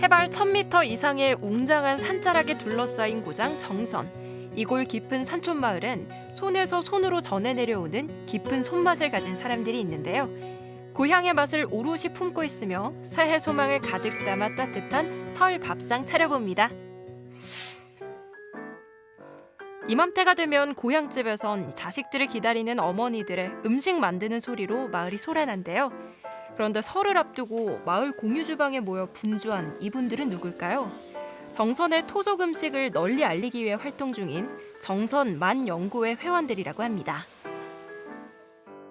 해발 1000m 이상의 웅장한 산자락에 둘러싸인 고장 정선. 이골 깊은 산촌 마을엔 손에서 손으로 전해 내려오는 깊은 손맛을 가진 사람들이 있는데요. 고향의 맛을 오롯이 품고 있으며 새해 소망을 가득 담아 따뜻한 설 밥상 차려봅니다. 이맘때가 되면 고향집에선 자식들을 기다리는 어머니들의 음식 만드는 소리로 마을이 소란한데요. 그런데 설을 앞두고 마을 공유 주방에 모여 분주한 이분들은 누굴까요? 정선의 토속 음식을 널리 알리기 위해 활동 중인 정선 맛연구회 회원들이라고 합니다.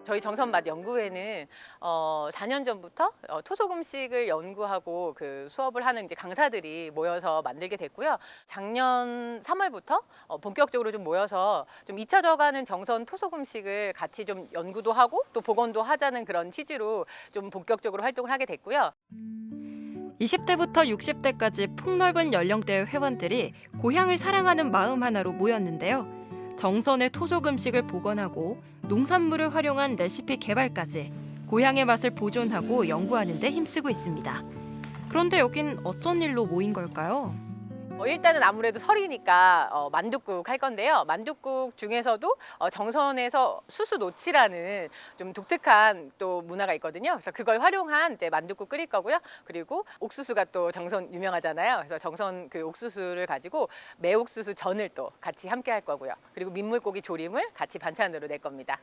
저희 정선맛연구회는 4년 전부터 토속 음식을 연구하고 그 수업을 하는 이제 강사들이 모여서 만들게 됐고요. 작년 3월부터 본격적으로 좀 모여서 좀 잊혀져가는 정선 토속 음식을 같이 좀 연구도 하고 또 복원도 하자는 그런 취지로 좀 본격적으로 활동을 하게 됐고요. 20대부터 60대까지 폭넓은 연령대의 회원들이 고향을 사랑하는 마음 하나로 모였는데요. 정선의 토속 음식을 복원하고 농산물을 활용한 레시피 개발까지 고향의 맛을 보존하고 연구하는 데 힘쓰고 있습니다. 그런데 여긴 어쩐 일로 모인 걸까요? 일단은 아무래도 설이니까 만둣국 할 건데요. 만둣국 중에서도 정선에서 수수노치라는 좀 독특한 또 문화가 있거든요. 그래서 그걸 활용한 이제 만둣국 끓일 거고요. 그리고 옥수수가 또 정선 유명하잖아요. 그래서 정선 그 옥수수를 가지고 매옥수수 전을 또 같이 함께 할 거고요. 그리고 민물고기 조림을 같이 반찬으로 낼 겁니다.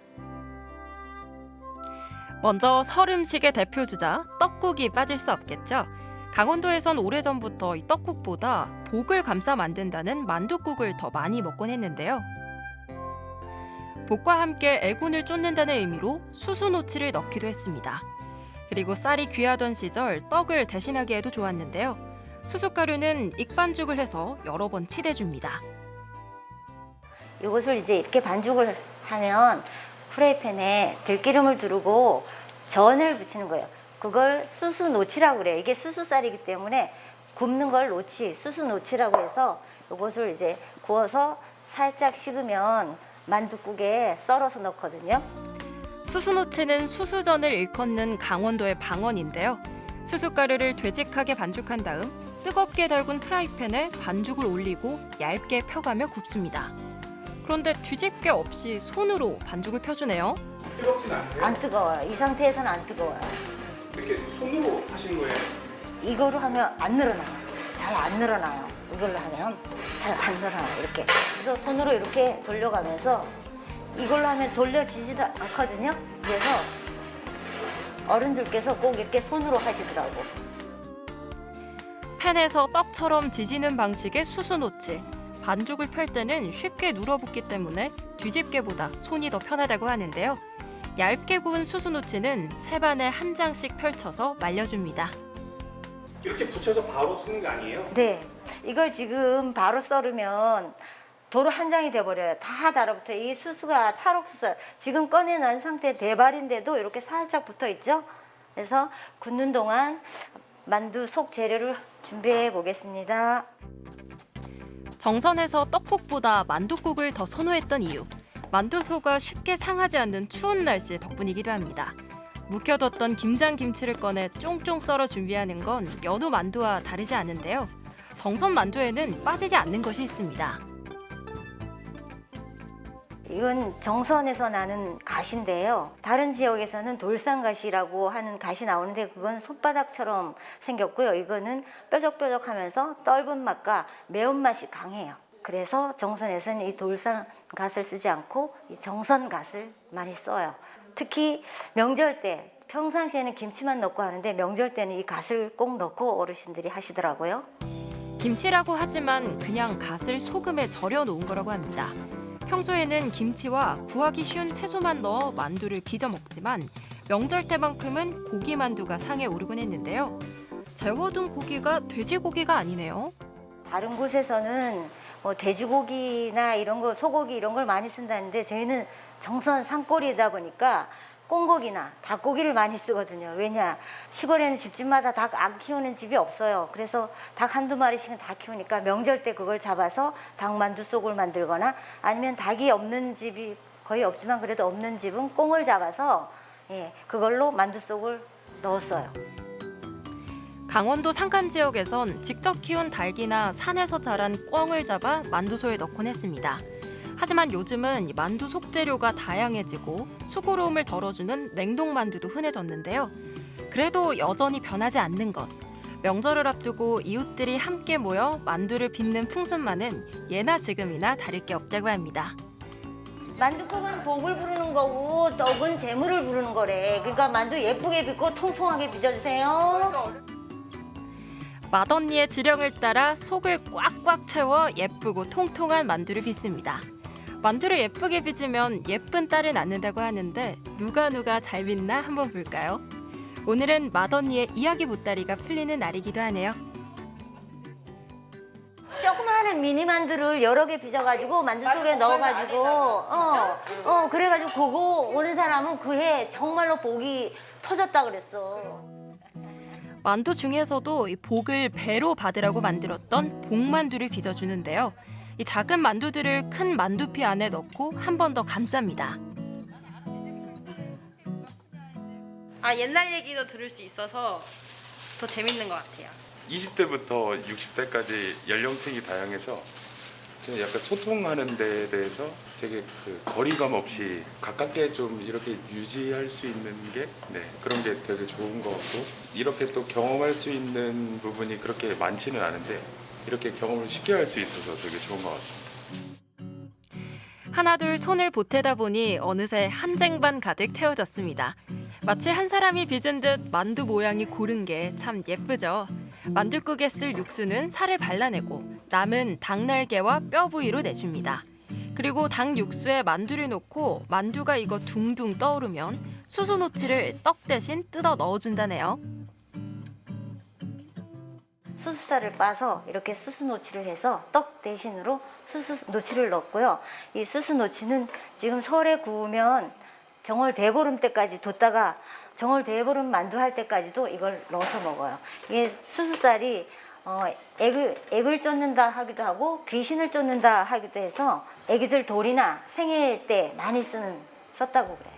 먼저 설 음식의 대표 주자 떡국이 빠질 수 없겠죠. 강원도에선 오래전부터 이 떡국보다 복을 감싸 만든다는 만둣국을 더 많이 먹곤 했는데요. 복과 함께 애군을 쫓는다는 의미로 수수노치를 넣기도 했습니다. 그리고 쌀이 귀하던 시절 떡을 대신하기에도 좋았는데요. 수숫가루는 익반죽을 해서 여러 번 치대줍니다. 이것을 이제 이렇게 반죽을 하면 프라이팬에 들기름을 두르고 전을 붙이는 거예요. 그걸 수수노치라고 그래요. 이게 수수쌀이기 때문에 굽는 걸 노치, 수수노치라고 해서 이것을 이제 구워서 살짝 식으면 만둣국에 썰어서 넣거든요. 수수노치는 수수전을 일컫는 강원도의 방언인데요. 수숫가루를 되직하게 반죽한 다음 뜨겁게 달군 프라이팬에 반죽을 올리고 얇게 펴가며 굽습니다. 그런데 뒤집개 없이 손으로 반죽을 펴주네요. 뜨겁진 않아요? 안 뜨거워요. 이 상태에서는 안 뜨거워요. 이렇게 손으로 하시는 거예요? 이거로 하면 안 늘어나요. 잘 안 늘어나요. 이걸로 하면 잘 안 늘어나요. 이렇게. 그래서 손으로 이렇게 돌려가면서 이걸로 하면 돌려지지도 않거든요. 그래서 어른들께서 꼭 이렇게 손으로 하시더라고. 팬에서 떡처럼 지지는 방식의 수수노치. 반죽을 펼 때는 쉽게 눌어붙기 때문에 뒤집개보다 손이 더 편하다고 하는데요. 얇게 구운 수수노치는 채반에 한 장씩 펼쳐서 말려줍니다. 이렇게 붙여서 바로 쓰는 게 아니에요? 네. 이걸 지금 바로 썰으면 도로 한 장이 돼버려요. 다 달아붙어요. 이 수수가 찰옥수수. 지금 꺼내놓은 상태 대발인데도 이렇게 살짝 붙어있죠. 그래서 굽는 동안 만두 속 재료를 준비해 보겠습니다. 정선에서 떡국보다 만둣국을 더 선호했던 이유. 만두소가 쉽게 상하지 않는 추운 날씨 덕분이기도 합니다. 묵혀뒀던 김장김치를 꺼내 쫑쫑 썰어 준비하는 건 연어 만두와 다르지 않은데요. 정선 만두에는 빠지지 않는 것이 있습니다. 이건 정선에서 나는 가시인데요. 다른 지역에서는 돌산가시라고 하는 가시 나오는데 그건 손바닥처럼 생겼고요. 이거는 뾰족뾰족하면서 떫은 맛과 매운맛이 강해요. 그래서 정선에서는 이 돌산갓을 쓰지 않고 이 정선갓을 많이 써요. 특히 명절 때, 평상시에는 김치만 넣고 하는데 명절 때는 이 갓을 꼭 넣고 어르신들이 하시더라고요. 김치라고 하지만 그냥 갓을 소금에 절여 놓은 거라고 합니다. 평소에는 김치와 구하기 쉬운 채소만 넣어 만두를 빚어 먹지만 명절 때만큼은 고기 만두가 상에 오르곤 했는데요. 재워둔 고기가 돼지고기가 아니네요. 다른 곳에서는 뭐 돼지고기나 이런 거, 소고기 이런 걸 많이 쓴다는데 저희는 정선 산골이다 보니까 꽁고기나 닭고기를 많이 쓰거든요. 왜냐? 시골에는 집집마다 닭 안 키우는 집이 없어요. 그래서 닭 한두 마리씩은 다 키우니까 명절 때 그걸 잡아서 닭만두 속을 만들거나 아니면 닭이 없는 집이 거의 없지만 그래도 없는 집은 꽁을 잡아서 그걸로 만두 속을 넣었어요. 강원도 산간 지역에선 직접 키운 닭이나 산에서 자란 꿩을 잡아 만두소에 넣곤 했습니다. 하지만 요즘은 이 만두 속재료가 다양해지고 수고로움을 덜어주는 냉동 만두도 흔해졌는데요. 그래도 여전히 변하지 않는 것. 명절을 앞두고 이웃들이 함께 모여 만두를 빚는 풍습만은 예나 지금이나 다를 게 없다고 합니다. 만두국은 복을 부르는 거고 떡은 재물을 부르는 거래. 그러니까 만두 예쁘게 빚고 통통하게 빚어주세요. 맏언니의 지령을 따라 속을 꽉꽉 채워 예쁘고 통통한 만두를 빚습니다. 만두를 예쁘게 빚으면 예쁜 딸을 낳는다고 하는데 누가 잘 빚나 한번 볼까요? 오늘은 맏언니의 이야기 보따리가 풀리는 날이기도 하네요. 조그마한 미니 만두를 여러 개 빚어가지고 만두 속에 넣어가지고 그래가지고 그거 오는 사람은 그해 정말로 복이 터졌다 그랬어. 만두 중에서도 이 복을 배로 받으라고 만들었던 복만두를 빚어주는데요. 이 작은 만두들을 큰 만두피 안에 넣고 한 번 더 감쌉니다. 옛날 얘기도 들을 수 있어서 더 재밌는 것 같아요. 20대부터 60대까지 연령층이 다양해서 좀 약간 소통하는 데에 대해서 되게 거리감 없이 가깝게 좀 이렇게 유지할 수 있는 게 그런 게 되게 좋은 것 같고 이렇게 또 경험할 수 있는 부분이 그렇게 많지는 않은데 이렇게 경험을 쉽게 할 수 있어서 되게 좋은 것 같습니다. 하나둘 손을 보태다 보니 어느새 한 쟁반 가득 채워졌습니다. 마치 한 사람이 빚은 듯 만두 모양이 고른 게 참 예쁘죠. 만둣국에 쓸 육수는 살을 발라내고 남은 닭날개와 뼈 부위로 내줍니다. 그리고 닭 육수에 만두를 넣고 만두가 익어 둥둥 떠오르면 수수노치를 떡 대신 뜯어 넣어준다네요. 수수살을 빠서 이렇게 수수노치를 해서 떡 대신으로 수수노치를 넣고요. 이 수수노치는 지금 설에 구우면 정월 대보름 때까지 뒀다가 정월 대보름 만두 할 때까지도 이걸 넣어서 먹어요. 이게 수수살이 액을 쫓는다 하기도 하고 귀신을 쫓는다 하기도 해서 애기들 돌이나 생일 때 많이 썼다고 그래요.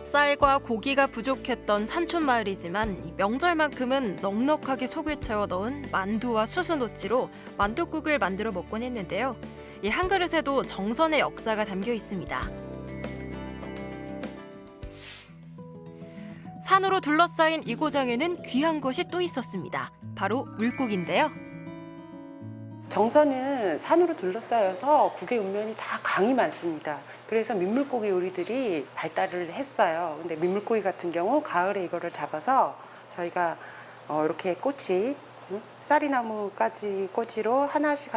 쌀과 고기가 부족했던 산촌 마을이지만 명절만큼은 넉넉하게 속을 채워 넣은 만두와 수수노치로 만둣국을 만들어 먹곤 했는데요. 이 한 그릇에도 정선의 역사가 담겨 있습니다. 산으로 둘러싸인 이 고장에는 귀한 것이 또 있었습니다. 바로 물고기인데요. 정선은 산으로 둘러싸여서 국의 읍면이 다 강이 많습니다. 그래서 민물고기 요리들이 발달을 했어요. 근데 민물고기 같은 경우 가을에 이거를 잡아서 저희가 이렇게 꼬치, 쌀이나무까지 꼬지로 하나씩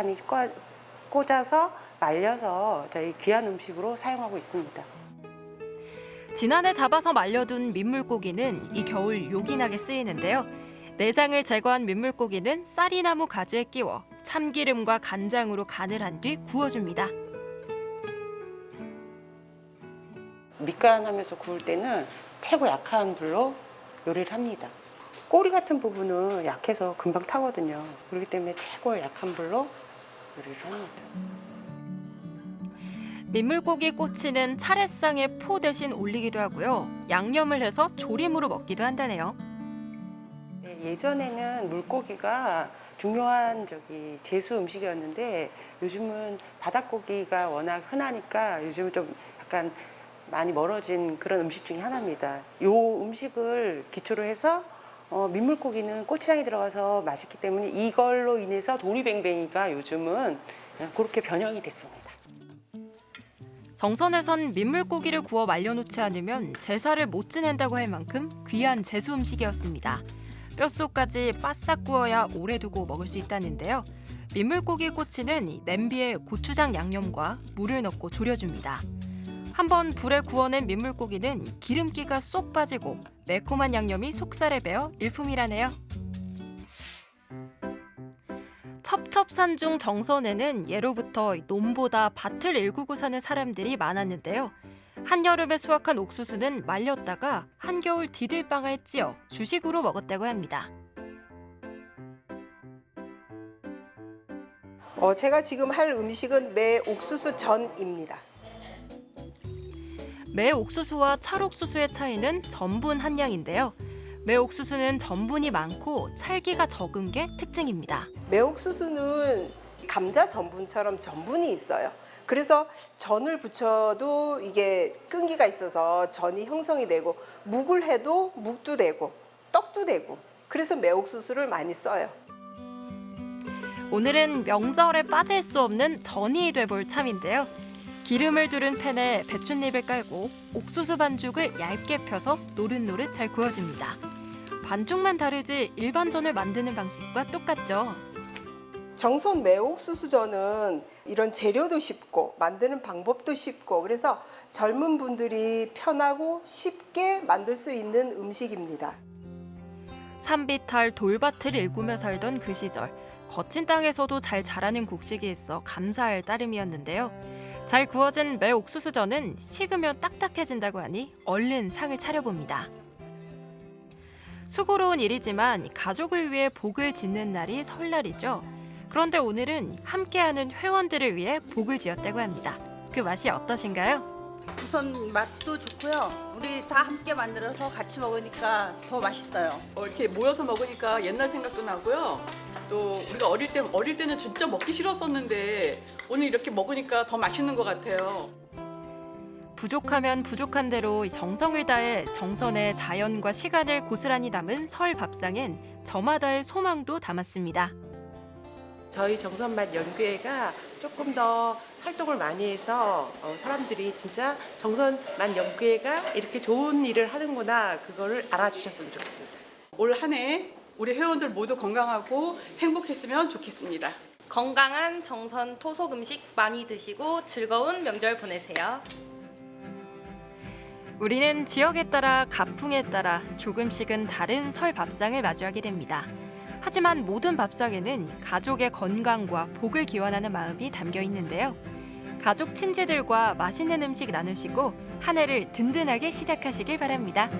꽂아서 말려서 저희 귀한 음식으로 사용하고 있습니다. 지난해 잡아서 말려둔 민물고기는 이 겨울 요긴하게 쓰이는데요. 내장을 제거한 민물고기는 쌀이나무 가지에 끼워 참기름과 간장으로 간을 한 뒤 구워줍니다. 밑간하면서 구울 때는 최고 약한 불로 요리를 합니다. 꼬리 같은 부분은 약해서 금방 타거든요. 그렇기 때문에 최고 약한 불로 요리를 합니다. 민물고기 꼬치는 차례상에 포 대신 올리기도 하고요. 양념을 해서 조림으로 먹기도 한다네요. 예전에는 물고기가 중요한 제수 음식이었는데 요즘은 바닷고기가 워낙 흔하니까 요즘은 좀 약간 많이 멀어진 그런 음식 중에 하나입니다. 이 음식을 기초로 해서 민물고기는 고추장이 들어가서 맛있기 때문에 이걸로 인해서 도리뱅뱅이가 요즘은 그렇게 변형이 됐습니다. 정선에선 민물고기를 구워 말려놓지 않으면 제사를 못 지낸다고 할 만큼 귀한 제수 음식이었습니다. 뼛속까지 바싹 구워야 오래 두고 먹을 수 있다는데요. 민물고기 꼬치는 냄비에 고추장 양념과 물을 넣고 졸여줍니다. 한번 불에 구워낸 민물고기는 기름기가 쏙 빠지고 매콤한 양념이 속살에 배어 일품이라네요. 첩첩산중 정선에는 예로부터 논보다 밭을 일구고 사는 사람들이 많았는데요. 한여름에 수확한 옥수수는 말렸다가 한겨울 디들방아에 찧어 주식으로 먹었다고 합니다. 제가 지금 할 음식은 매 옥수수 전입니다. 매 옥수수와 찰옥수수의 차이는 전분 함량인데요. 매옥수수는 전분이 많고 찰기가 적은 게 특징입니다. 매옥수수는 감자 전분처럼 전분이 있어요. 그래서 전을 부쳐도 이게 끈기가 있어서 전이 형성이 되고 묵을 해도 묵도 되고 떡도 되고 그래서 매옥수수를 많이 써요. 오늘은 명절에 빠질 수 없는 전이 돼볼 참인데요. 기름을 두른 팬에 배춧잎을 깔고 옥수수 반죽을 얇게 펴서 노릇노릇 잘 구워줍니다. 반죽만 다르지 일반 전을 만드는 방식과 똑같죠. 정선 매옥수수전은 이런 재료도 쉽고 만드는 방법도 쉽고 그래서 젊은 분들이 편하고 쉽게 만들 수 있는 음식입니다. 산비탈 돌밭을 일구며 살던 그 시절 거친 땅에서도 잘 자라는 곡식이 있어 감사할 따름이었는데요. 잘 구워진 매옥수수전은 식으면 딱딱해진다고 하니 얼른 상을 차려봅니다. 수고로운 일이지만 가족을 위해 복을 짓는 날이 설날이죠. 그런데 오늘은 함께하는 회원들을 위해 복을 지었다고 합니다. 그 맛이 어떠신가요? 우선 맛도 좋고요. 우리 다 함께 만들어서 같이 먹으니까 더 맛있어요. 이렇게 모여서 먹으니까 옛날 생각도 나고요. 또 우리가 어릴 때는 진짜 먹기 싫었었는데 오늘 이렇게 먹으니까 더 맛있는 것 같아요. 부족하면 부족한 대로 정성을 다해 정선의 자연과 시간을 고스란히 담은 설 밥상엔 저마다의 소망도 담았습니다. 저희 정선맛 연구회가 조금 더 활동을 많이 해서 사람들이 진짜 정선맛 연구회가 이렇게 좋은 일을 하는구나 그거를 알아주셨으면 좋겠습니다. 올 한 해 우리 회원들 모두 건강하고 행복했으면 좋겠습니다. 건강한 정선 토속 음식 많이 드시고 즐거운 명절 보내세요. 우리는 지역에 따라 가풍에 따라 조금씩은 다른 설 밥상을 마주하게 됩니다. 하지만 모든 밥상에는 가족의 건강과 복을 기원하는 마음이 담겨 있는데요. 가족 친지들과 맛있는 음식 나누시고 한 해를 든든하게 시작하시길 바랍니다.